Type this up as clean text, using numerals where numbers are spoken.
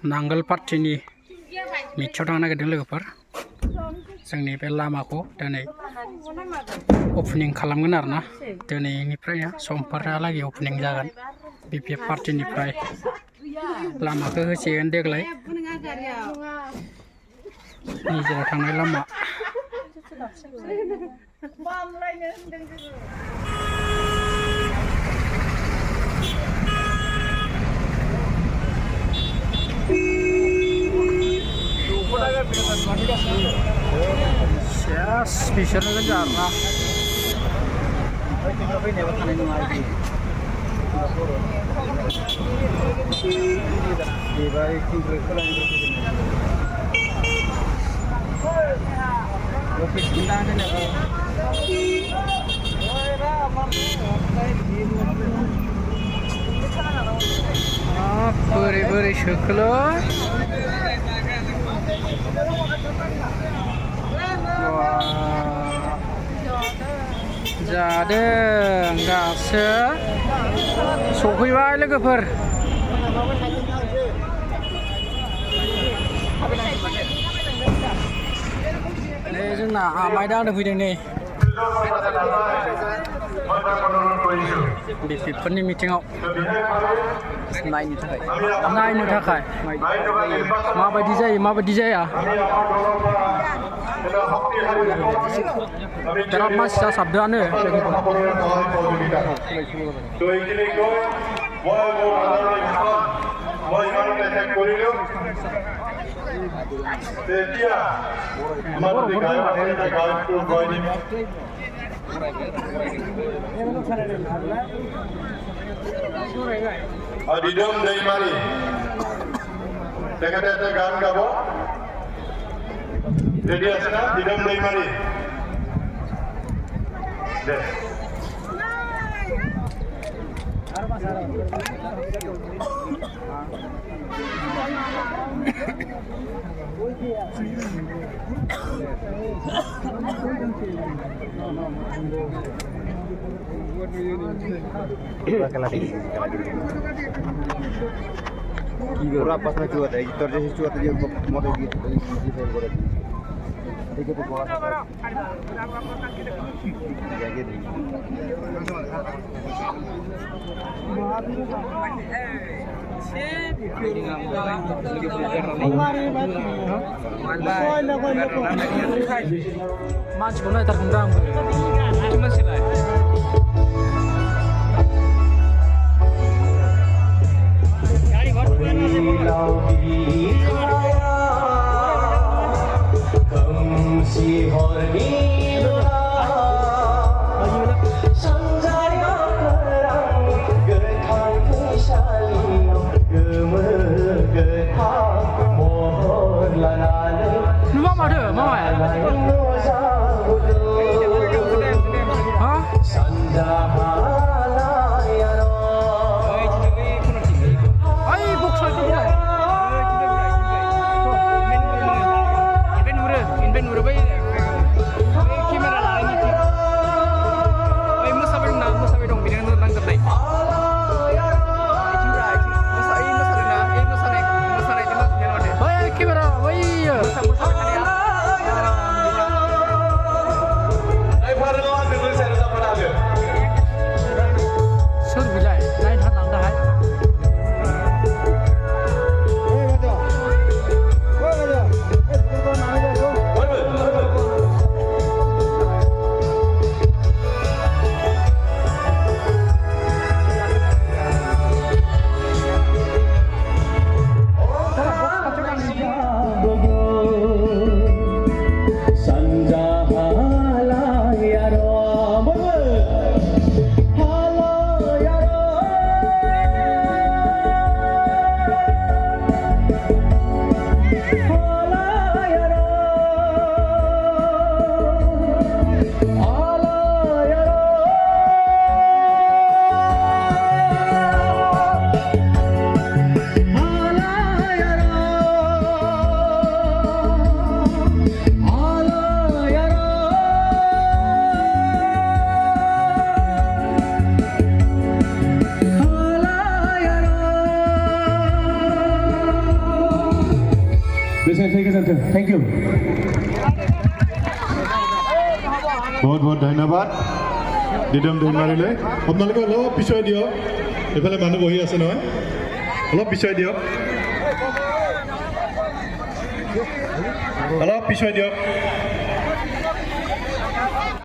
नांगोल पार्टिनि मिथियाव थांनो नागिरदों लोगोफोर जोंनि बे लामाखौ दिनै अपेनिं खालामगोन आरोना दिनैनिफ्रायनो समफोरहालागै अपेनिं जागोन बिपिएफ पार्टिनिफ्राय लामाखौ होसिगोन देग्लाय निजेराव थांनाय Lama Yes, bisa ngejar lah. Beri-beri sekolah. Jaden daसो सफैबाय लोगोफोर नै जोंना आमाइ दांनो फैदों नै बिपिएफफोरनि मिटिंआव नायनो थाखाय माबायदि जायो माबायदि जाया बिराद मानसि जासाबदोंआनो Adidom Daimari Dekatnya gan gabo Jadi asana Adidom Daimari Deh Berapa sana cuaca? Itu dari cuaca dia mau gitu. Itu tuh bola. Ya gitu. Masih boleh terkendang. Cuma silai. বেছি ঠিক আছে থেংক ইউ বহুত বহুত ধন্যবাদ দিদম ধৈমাৰীলৈ আপোনালোকে অলপ পিছুৱাই দিয়ক এইফালে মানুহ বহি আছে নহয় অলপ পিছুৱাই দিয়ক অলপ পিছুৱাই দিয়ক